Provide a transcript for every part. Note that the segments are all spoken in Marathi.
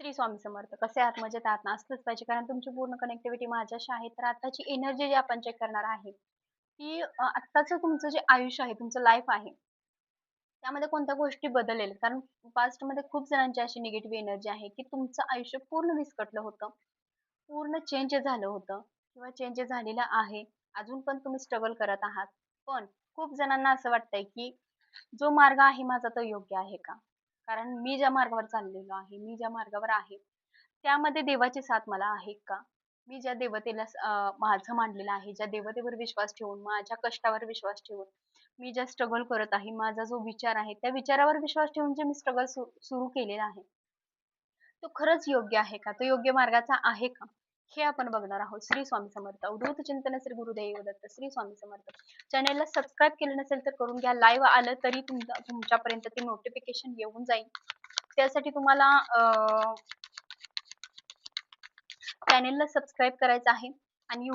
श्री स्वामी समर्थ. कसे आहात? मजेत आहात ना? असलंच पाहिजे कारण तुमची पूर्ण कनेक्टिव्हिटी माझ्याशी आहे. तर आताची एनर्जी जी आपण चेक करणार आहे, की आत्ताचं तुमचं जे आयुष्य आहे, तुमचं लाईफ आहे, त्यामध्ये कोणत्या गोष्टी बदलेल? कारण पास्टमध्ये खूप जणांची अशी निगेटिव्ह एनर्जी आहे, की तुमचं आयुष्य पूर्ण विस्कटलं होतं. पूर्ण चेंज झालं होतं किंवा चेंज झालेलं आहे. अजून पण तुम्ही स्ट्रगल करत आहात. पण खूप जणांना असं वाटतंय, की जो मार्ग आहे माझा तो योग्य आहे का? कारण मी ज्या मार्गावर चाललेलो आहे, मी ज्या मार्गावर आहे, त्यामध्ये देवाची साथ मला आहे का? मी ज्या देवतेला माझं मानलेलं आहे, ज्या देवतेवर विश्वास ठेवून, माझ्या कष्टावर विश्वास ठेवून, मी ज्या स्ट्रगल करत आहे, माझा जो विचार आहे, त्या विचारावर विश्वास ठेवून जे मी स्ट्रगल सुरू केलेला आहे, तो खरंच योग्य आहे का? तो योग्य मार्गाचा आहे का? हे आपण बघणार आहोत. श्री स्वामी समर्थ. अवधूत चिंतन श्री गुरुदेव दत्त. श्री स्वामी समर्थ. चॅनेलला सबस्क्राईब केलं नसेल तर करून घ्या. लाईव्ह आलं तरी तुमच्यापर्यंत ते नोटिफिकेशन येऊन जाईल. त्यासाठी तुम्हाला चॅनेलला सबस्क्राईब करायचं आहे आणि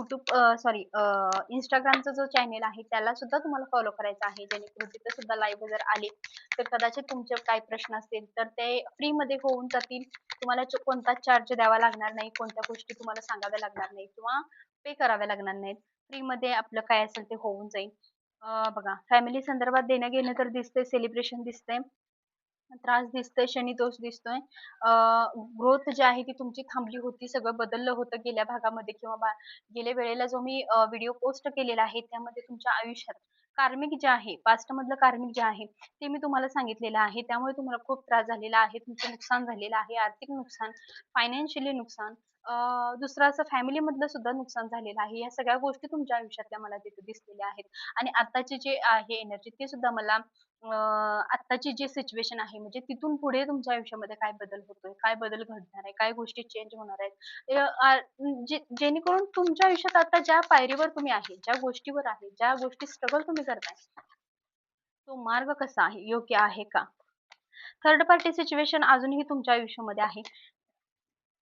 Instagramचा जो चॅनेल आहे त्याला सुद्धा तुम्हाला फॉलो करायचा आहे. जेणेकरून तिथे सुद्धा लाईव्ह जर आले तर कदाचित तुमचे काही प्रश्न असतील तर ते फ्रीमध्ये होऊन जातील. तुम्हाला कोणताच चार्ज द्यावा लागणार नाही. कोणत्या गोष्टी तुम्हाला सांगाव्या लागणार नाही किंवा पे कराव्या लागणार नाहीत. फ्रीमध्ये आपलं काय असेल ते होऊन जाईल. बघा फॅमिली संदर्भात देणं-घेणं तर दिसतंय, सेलिब्रेशन दिसतंय. त्रास दिसतोय, शनिदोष दिसतोय. ग्रोथ जी आहे ती तुमची थांबली होती. सगळं बदललं होतं गेल्या भागामध्ये किंवा गेल्या वेळेला जो मी व्हिडिओ पोस्ट केलेला आहे, त्यामध्ये तुमच्या आयुष्यात कार्मिक जे आहे, पास्टमधलं कार्मिक जे आहे, ते मी तुम्हाला सांगितलेलं आहे. त्यामुळे तुम्हाला खूप त्रास झालेला आहे. तुमचं नुकसान झालेलं आहे. आर्थिक नुकसान, फायनान्शियली नुकसान, दुसरं असं फॅमिलीमधलं सुद्धा नुकसान झालेलं आहे. या सगळ्या गोष्टी तुमच्या आयुष्यातल्या मला तिथे दिसलेल्या आहेत. आणि आत्ताची जे आहे एनर्जी ते सुद्धा मला आत्ताची जी सिच्युएशन आहे म्हणजे तिथून पुढे तुमच्या आयुष्यामध्ये काय बदल होतोय, काय बदल घडणार आहे, काय गोष्टी चेंज होणार आहेत. जेणेकरून तुमच्या आयुष्यात आता ज्या पायरीवर तुम्ही आहे, ज्या गोष्टीवर आहे, ज्या गोष्टी स्ट्रगल तुम्ही करताय, तो मार्ग कसा आहे, योग्य आहे का? थर्ड पार्टी सिच्युएशन अजूनही तुमच्या आयुष्यामध्ये आहे.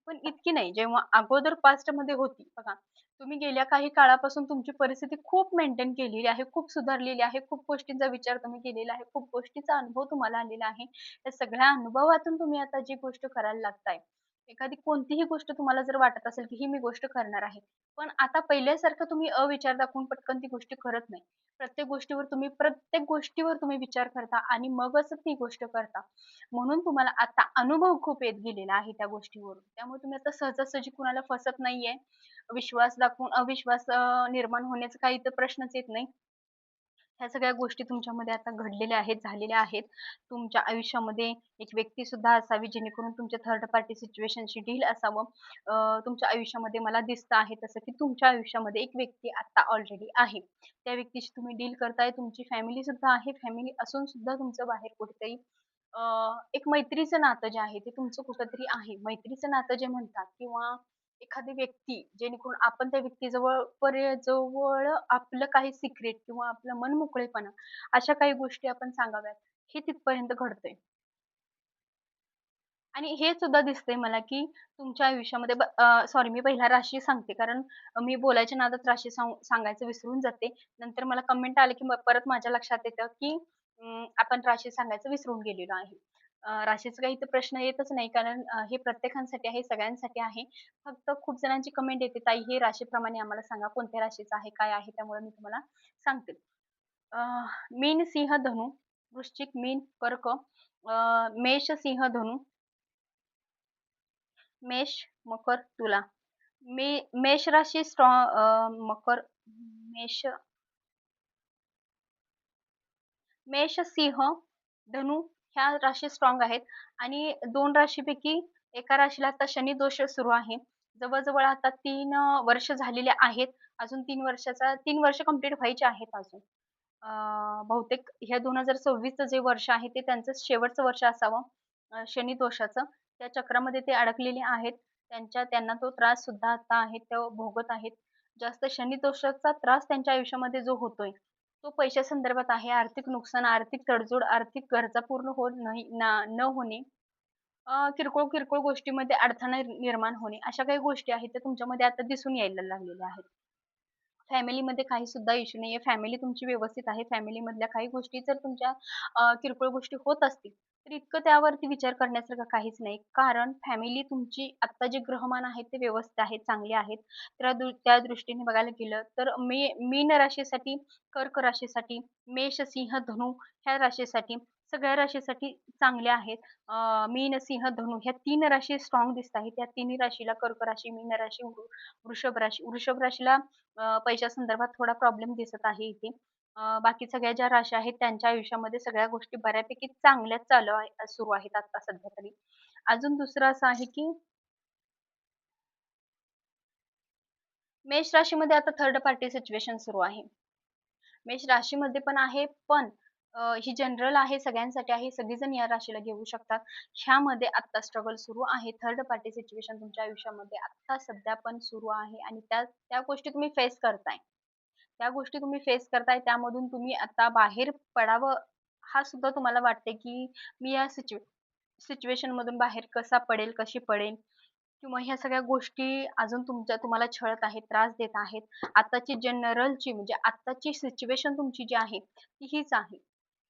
पण इतकी नाही. जेव्हा अगोदर पास्टमध्ये होती बघा, तुम्ही गेल्या काही काळापासून तुमची परिस्थिती खूप मेंटेन केलेली आहे, खूप सुधारलेली आहे, खूप गोष्टींचा विचार तुम्ही केलेला आहे, खूप गोष्टीचा अनुभव तुम्हाला आलेला आहे. त्या सगळ्या अनुभवातून तुम्ही आता जी गोष्ट करायला लागताय, एखादी कोणतीही गोष्ट तुम्हाला जर वाटत असेल, की ही मी गोष्ट करणार आहे. पण आता पहिल्यासारखं तुम्ही अविचार दाखवून पटकन ती गोष्ट करत नाही. प्रत्येक गोष्टीवर तुम्ही विचार करता आणि मगच ती गोष्ट करता. म्हणून तुम्हाला आता अनुभव खूप येत गेलेला आहे त्या गोष्टीवरून. त्यामुळे तुम्ही आता सहजासहजी कुणाला फसत नाहीये. विश्वास दाखवून अविश्वास निर्माण होण्याचा काही इथं प्रश्नच येत नाही. ह्या सगळ्या गोष्टी तुमच्यामध्ये आता घडलेल्या आहेत, झालेल्या आहेत. तुमच्या आयुष्यामध्ये एक व्यक्ती सुद्धा असावी जेणेकरून तुमच्या थर्ड पार्टी सिच्युएशनशी डील असावं. तुमच्या आयुष्यामध्ये मला दिसतं आहे तसं, की तुमच्या आयुष्यामध्ये एक व्यक्ती आता ऑलरेडी आहे. त्या व्यक्तीशी तुम्ही डील करताय. तुमची फॅमिली सुद्धा आहे. फॅमिली असून सुद्धा तुमचं बाहेर कुठेतरी एक मैत्रीचं नातं जे आहे ते तुमचं कुठेतरी आहे. मैत्रीचं नातं जे म्हणतात किंवा एखादी व्यक्ती जेणेकरून आपण त्या व्यक्तीजवळ जवळ आपलं काही सिक्रेट किंवा आपलं मनमोकळेपणा अशा काही गोष्टी आपण सांगाव्यात, हे तिथपर्यंत घडतंय. आणि हे सुद्धा दिसतंय मला, की तुमच्या आयुष्यामध्ये सॉरी मी पहिला राशी सांगते कारण मी बोलायच्या नादात राशी सांगायचं विसरून जाते. नंतर मला कमेंट आले, की परत माझ्या लक्षात येतं, की आपण राशी सांगायचं विसरून गेलेलो आहे. राशीचा काही इथं प्रश्न येतच नाही कारण हे प्रत्येकासाठी आहे, सगळ्यांसाठी आहे. फक्त खूप जणांची कमेंट येते, "ताई हे राशीप्रमाणे आम्हाला सांगा कोणत्या राशीचं आहे, काय आहे?" त्यामुळे मी तुम्हाला सांगते. अ, मीन, सिंह, धनु, वृश्चिक, मीन, कर्क, मेष, सिंह, धनु, मेष, मकर, तुला. मेष राशी मकर, मेष मेष, सिंह, धनु ह्या राशी स्ट्रॉंग आहेत आणि 2 राशीपैकी एका राशीला आता शनी दोष सुरू आहे. जवळ-जवळ आता 3 वर्ष झालेले आहेत. अजून 3 वर्ष कंप्लीट व्हायचे आहेत अजून. बहुतेक ह्या 2026चं जे वर्ष आहे ते त्यांचं शेवटचं वर्ष असावं शनी दोषाचं. त्या चक्रामध्ये ते अडकलेले आहेत. त्यांना तो त्रास सुद्धा आता आहे, ते भोगत आहेत. जास्त शनी दोषाचा त्रास त्यांच्या आयुष्यामध्ये जो होतोय, तो पैशासंदर्भात आहे. आर्थिक नुकसान, आर्थिक तडजोड, आर्थिक गरजा पूर्ण होत नाही न होणे, किरकोळ-किरकोळ गोष्टीमध्ये अडथळा निर्माण होणे, अशा काही गोष्टी आहेत त्या तुमच्यामध्ये आता दिसून यायला लागलेल्या आहेत. फॅमिलीमध्ये काही सुद्धा इश्यू नाहीये. फॅमिली तुमची व्यवस्थित आहे. फॅमिलीमधल्या काही गोष्टी जर तुमच्या किरकोळ गोष्टी होत असतील, तर इतकं त्यावरती विचार करण्यासारखं काहीच नाही. कारण फॅमिली तुमची आत्ता जे ग्रहमान आहेत ते व्यवस्थित आहेत, चांगले आहेत. त्या दृष्टीने बघायला गेलं तर मीन राशीसाठी, कर्क राशीसाठी, मेष, सिंह, धनु ह्या राशीसाठी, सगळ्या राशीसाठी चांगले आहेत. मीन, सिंह, धनु ह्या 3 राशी स्ट्रॉंग दिसत आहेत. त्या तिन्ही राशीला कर्क राशी, मीन राशी, वृषभ राशी. वृषभ राशीला पैशा संदर्भात थोडा प्रॉब्लेम दिसत आहे इथे. बाकी सगळ्या ज्या राशी आहेत त्यांच्या आयुष्यामध्ये सगळ्या गोष्टी बऱ्यापैकी चांगल्याच चालू आहे सुरू आहेत आता सध्या तरी. अजून दुसरं असं आहे की मेष राशीमध्ये आता थर्ड पार्टी सिच्युएशन सुरू आहे. मेष राशीमध्ये पण आहे, पण ही जनरल आहे, सगळ्यांसाठी आहे. सगळेजण या राशीला घेऊ शकतात. ह्यामध्ये आत्ता स्ट्रगल सुरू आहे. थर्ड पार्टी सिच्युएशन तुमच्या आयुष्यामध्ये आत्ता सध्या पण सुरू आहे आणि त्या त्या गोष्टी तुम्ही फेस करताय. त्या गोष्टी तुम्ही फेस करताय, त्यामधून तुम्ही आता बाहेर पडावं, हा सुद्धा तुम्हाला वाटते, की मी या सिच्युएशनमधून बाहेर कसा पडेल, कशी पडेल? किंवा ह्या सगळ्या गोष्टी अजून तुम्हाला छळत आहेत, त्रास देत आहेत. आत्ताची जनरलची म्हणजे आत्ताची सिच्युएशन तुमची जी आहे, ती हीच आहे.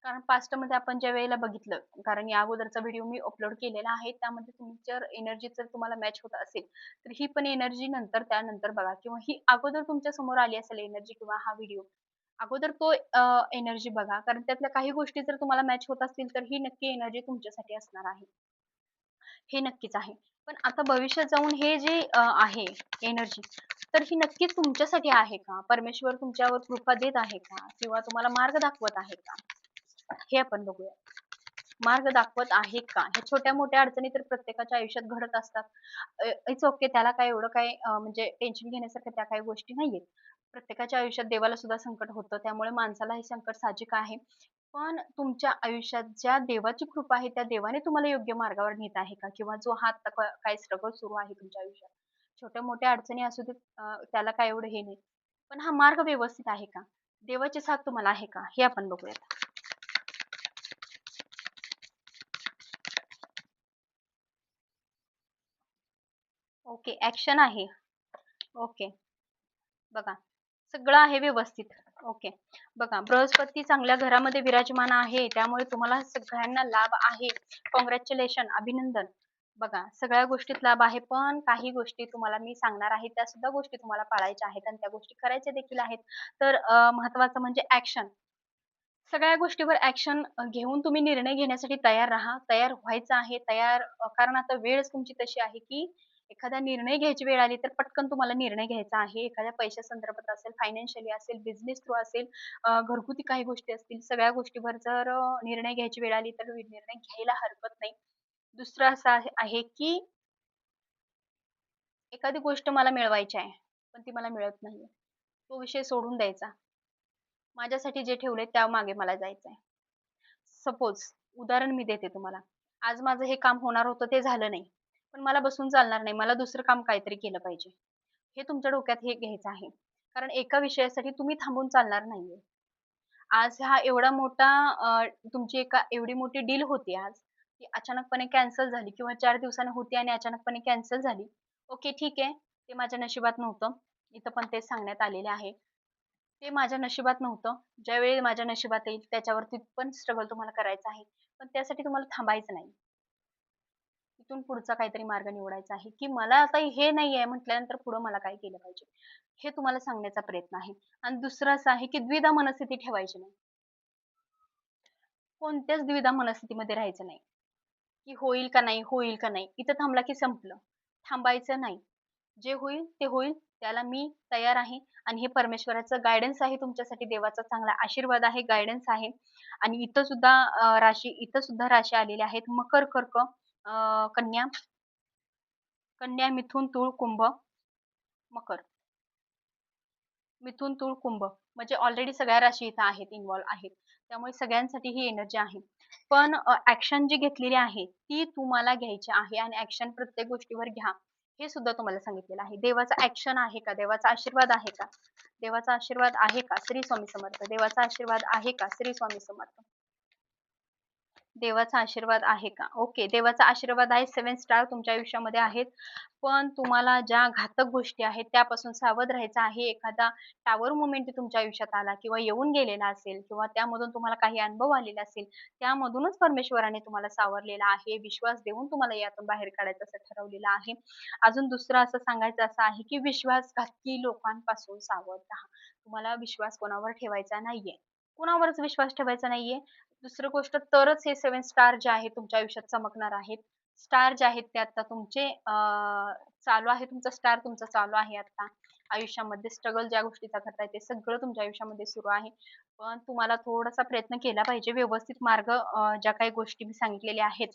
कारण पास्टमध्ये आपण ज्या वेळेला बघितलं, कारण या अगोदरचा व्हिडिओ मी अपलोड केलेला आहे. त्यामध्ये तुम्ही जर एनर्जी जर तुम्हाला मॅच होत असेल, तर ही पण एनर्जी त्यानंतर बघा किंवा ही अगोदर तुमच्या समोर आली असेल एनर्जी किंवा हा व्हिडिओ, अगोदर तो एनर्जी बघा. कारण त्यातल्या काही गोष्टी जर तुम्हाला मॅच होत असतील, तर ही नक्की एनर्जी तुमच्यासाठी असणार आहे. हे नक्कीच आहे. पण आता भविष्यात जाऊन हे जे आहे एनर्जी, तर ही नक्कीच तुमच्यासाठी आहे का? परमेश्वर तुमच्यावर कृपा देत आहे का? किंवा तुम्हाला मार्ग दाखवत आहे का? हे आपण बघूया. मार्ग दाखवत आहे का? ह्या छोट्या-मोठ्या अडचणी तर प्रत्येकाच्या आयुष्यात घडत असतात. इट्स ओके, त्याला काय एवढं काय म्हणजे टेन्शन घेण्यासारख्या त्या काही गोष्टी नाहीयेत. प्रत्येकाच्या आयुष्यात देवाला सुद्धा संकट होतं. त्यामुळे माणसाला हे संकट साहजिक आहे. पण तुमच्या आयुष्यात ज्या देवाची कृपा आहे, त्या देवाने तुम्हाला योग्य मार्गावर नेत आहे का? किंवा जो हा आता काही स्ट्रगल सुरू आहे तुमच्या आयुष्यात, छोट्या-मोठ्या अडचणी असू देत, त्याला काय एवढं हे नाही. पण हा मार्ग व्यवस्थित आहे का? देवाची साथ तुम्हाला आहे का? हे आपण बघूयात. ओके, ॲक्शन आहे. ओके. बघा, सगळं आहे व्यवस्थित. ओके. बघा, बृहस्पती चांगल्या घरामध्ये विराजमान आहे. त्यामुळे तुम्हाला सगळ्यांना लाभ आहे. काँग्रॅच्युलेशन, अभिनंदन. बघा, सगळ्या गोष्टीत लाभ आहे. पण काही गोष्टी तुम्हाला मी सांगणार आहे, त्या सुद्धा गोष्टी तुम्हाला पाळायच्या आहेत आणि त्या गोष्टी करायच्या देखील आहेत. तर महत्त्वाचं म्हणजे ॲक्शन. सगळ्या गोष्टीवर ॲक्शन घेऊन तुम्ही निर्णय घेण्यासाठी तयार राहा. तयार व्हायचं आहे. कारण आता वेळच तुमची तशी आहे, की एखादा निर्णय घ्यायची वेळ आली, तर पटकन तुम्हाला निर्णय घ्यायचा आहे. एखाद्या पैशासंदर्भात असेल, फायनान्शियली असेल, बिझनेस थ्रू असेल, घरगुती काही गोष्टी असतील, सगळ्या गोष्टीवर जर निर्णय घ्यायची वेळ आली, तर निर्णय घ्यायला हरकत नाही. दुसरं असं आहे, की एखादी गोष्ट मला मिळवायची आहे, पण ती मला मिळत नाहीये. तो विषय सोडून द्यायचा. माझ्यासाठी जे ठेवलंय त्यामागे मला जायचंय. सपोज उदाहरण मी देते तुम्हाला. आज माझं हे काम होणार होतं ते झालं नाही. पण मला बसून चालणार नाही. मला दुसरं काम काहीतरी केलं पाहिजे. हे तुमच्या डोक्यात हे घ्यायचं आहे. कारण एका विषयासाठी तुम्ही थांबून चालणार नाहीये. आज हा एवढा मोठा तुमची एवढी मोठी डील होती आज, ती अचानकपणे कॅन्सल झाली किंवा 4 दिवसांनी होती आणि अचानकपणे कॅन्सल झाली. ओके, ठीक आहे. ते माझ्या नशिबात नव्हतं. इथं पण तेच सांगण्यात आलेले आहे. ते माझ्या नशिबात नव्हतं. ज्यावेळी माझ्या नशिबात येईल त्याच्यावरती पण स्ट्रगल तुम्हाला करायचा आहे. पण त्यासाठी तुम्हाला थांबायचं नाही. तिथून पुढचा काहीतरी मार्ग निवडायचा आहे, की मला आता हे नाहीये म्हटल्यानंतर पुढं मला काय केलं पाहिजे. हे तुम्हाला सांगण्याचा प्रयत्न आहे. आणि दुसरं असं आहे, की द्विधा मनस्थिती ठेवायची नाही. कोणत्याच द्विधा मनस्थितीमध्ये राहायचं नाही, की होईल का नाही, होईल का नाही. इथं थांबला की संपलं. थांबायचं नाही. जे होईल ते होईल. त्याला मी तयार आहे आणि हे परमेश्वराचं गाईडन्स आहे तुमच्यासाठी. देवाचा चांगला आशीर्वाद आहे, गाईडन्स आहे. आणि इथं सुद्धा राशी आलेल्या आहेत. मकर, कर्क, कन्या, मिथुन, तूळ, कुंभ, मकर. मिथुन, तूळ, कुंभ म्हणजे ऑलरेडी सगळ्या राशी इथं आहेत, इन्व्हॉल्व आहेत. त्यामुळे सगळ्यांसाठी ही एनर्जी आहे. पण ॲक्शन जी घेतलेली आहे, ती तुम्हाला घ्यायची आहे आणि ॲक्शन प्रत्येक गोष्टीवर घ्या. हे सुद्धा तुम्हाला सांगितलेलं आहे. देवाचा ॲक्शन आहे का? देवाचा आशीर्वाद आहे का? देवाचा आशीर्वाद आहे का? श्री स्वामी समर्थ. देवाचा आशीर्वाद आहे का? श्री स्वामी समर्थ. देवाचा आशीर्वाद आहे का? ओके. देवाचा आशीर्वाद आहे. 7 स्टार तुमच्या आयुष्यामध्ये आहेत. पण तुम्हाला ज्या घातक गोष्टी आहेत त्यापासून सावध राहायचं आहे. एखादा टॉवर मोमेंट तुमच्या आयुष्यात आला किंवा येऊन गेलेला असेल किंवा त्यामधून तुम्हाला काही अनुभव आलेला असेल, त्यामधूनच परमेश्वराने तुम्हाला सावरलेला आहे. विश्वास देऊन तुम्हाला यातून बाहेर काढायचं असं ठरवलेलं आहे. अजून दुसरं असं सांगायचं असं आहे, की विश्वासघातकी लोकांपासून सावध राहा. तुम्हाला विश्वास कोणावर ठेवायचा नाहीये. कुणावरच विश्वास ठेवायचा नाहीये. दुसरी गोष्ट तरच हे 7 स्टार जे आहेत तुमच्या आयुष्यात चमकणार आहेत. स्टार जे आहेत ते आता तुमचे चालू आहे तुमचा स्टार तुमचा चालू आहे आता. आयुष्यामध्ये स्ट्रगल ज्या गोष्टीचा करताय ते सगळं तुमच्या आयुष्यामध्ये सुरू आहे. पण तुम्हाला थोडासा प्रयत्न केला पाहिजे. व्यवस्थित मार्ग ज्या काही गोष्टी मी सांगितलेल्या आहेत,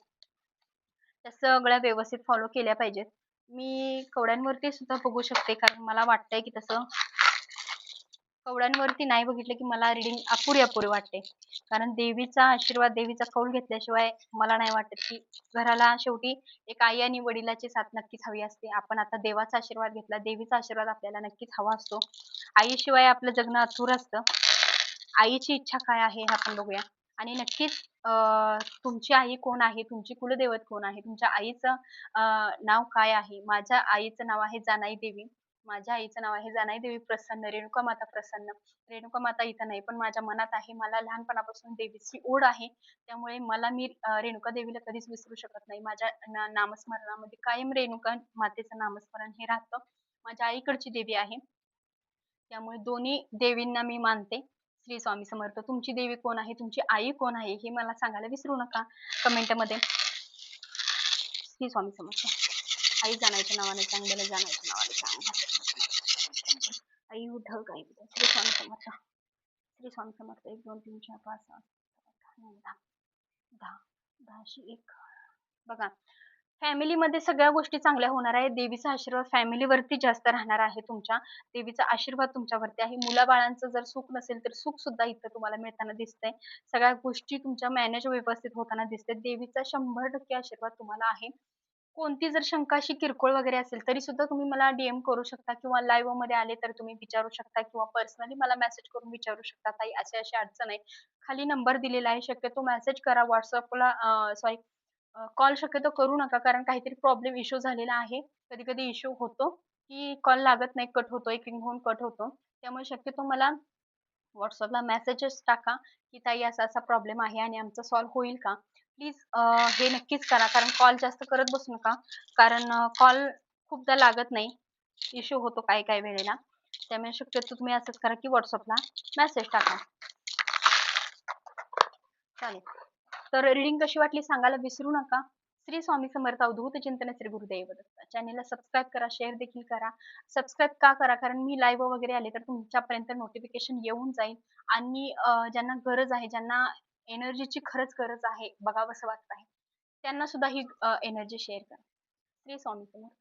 त्या सगळ्या व्यवस्थित फॉलो केल्या पाहिजेत. मी कवड्यांवरती सुद्धा बघू शकते कारण मला वाटतंय की तसं कवड्यांवरती नाही बघितलं की मला रीडिंग अपुरी-अपुरी वाटते. कारण देवीचा आशीर्वाद, देवीचा कौल घेतल्याशिवाय मला नाही वाटत की घराला शेवटी एक आई आणि वडिलाची साथ नक्कीच हवी असते. आपण आता देवाचा आशीर्वाद घेतला, देवीचा आशीर्वाद आपल्याला नक्कीच हवा असतो. आईशिवाय आपलं जगणं अधुरं असतं. आईची इच्छा काय आहे हे आपण बघूया आणि नक्कीच तुमची आई कोण आहे? तुमची कुलदैवत कोण आहे? तुमच्या आईचं नाव काय आहे? माझ्या आईचं नाव आहे जानाई देवी. माझ्या आईचं नाव आहे जानाई देवी प्रसन्न, रेणुका माता प्रसन्न. रेणुका माता इथं नाही, पण माझ्या मनात आहे. मला लहानपणापासून देवीची ओढ आहे. त्यामुळे मी रेणुका देवीला कधीच विसरू शकत नाही. माझ्या नामस्मरणामध्ये कायम रेणुका मातेचं नामस्मरण हे राहतं. माझ्या आईकडची देवी आहे. त्यामुळे दोन्ही देवींना मी मानते. श्री स्वामी समर्थ. तुमची देवी कोण आहे? तुमची आई कोण आहे? हे मला सांगायला विसरू नका कमेंटमध्ये. श्री स्वामी समर्थ. आई जानाईच्या नावाने सांग, बरं जानाईच्या नावाने सांग. आई उठव काही श्री स्वामी समर्थ. श्री स्वामी समर्थ. 1, 2, 3, 4, 5, 6, 7, 8, 9, 10. 10. 10शी 1. बघा, फॅमिलीमध्ये सगळ्या गोष्टी चांगल्या होणार आहेत. देवीचा आशीर्वाद फॅमिलीवरती जास्त राहणार आहे तुमच्या. देवीचा आशीर्वाद तुमच्यावरती आहे. मुलाबाळांचं जर सुख नसेल, तर सुख सुद्धा इथं तुम्हाला मिळताना दिसतंय. सगळ्या गोष्टी तुमच्या मॅनेज व्यवस्थित होताना दिसते. देवीचा 100% आशीर्वाद तुम्हाला आहे. कोणती जर शंका अशी किरकोळ वगैरे असेल, तरी सुद्धा तुम्ही मला डी करू शकता किंवा लाईव्हमध्ये आले तर तुम्ही विचारू शकता किंवा पर्सनली मला मेसेज करून विचारू शकता, "ताई अशी-अशी अडचण आहे." खाली नंबर दिलेला आहे. शक्यतो मेसेज करा WhatsAppला सॉरी कॉल शक्यतो करू नका कारण काहीतरी प्रॉब्लेम इश्यू झालेला आहे. कधी-कधी इश्यू होतो, की कॉल लागत नाही, कट होतो, एक रिंग होऊन कट होतो. त्यामुळे शक्यतो मला WhatsAppला मेसेजेस टाका, की "ताई असा-असा प्रॉब्लेम आहे आणि आमचा सॉल्व्ह होईल का?" प्लीज हे नक्कीच करा कारण कॉल जास्त करत बसू नका. कारण कॉल खूपदा लागत नाही. इश्यू होतो काही-काही वेळेला. त्यामुळे शक्यतो तुम्ही असंच करा, की WhatsAppला मेसेज टाका. चालेल. तर रीडिंग कशी वाटली सांगायला विसरू नका. श्री स्वामी समर्थ अवधूत चिंतन श्री गुरुदेव दत्त. चॅनेलला सबस्क्राईब करा, शेअर देखील करा. सबस्क्राईब का करा? कारण मी लाईव्ह वगैरे आले तर तुमच्यापर्यंत नोटिफिकेशन येऊन जाईल आणि ज्यांना गरज आहे, ज्यांना एनर्जीची खरंच गरज आहे, बघावसं वाटत आहे, त्यांना सुद्धा ही एनर्जी शेअर करा. श्री स्वामी समर्थ.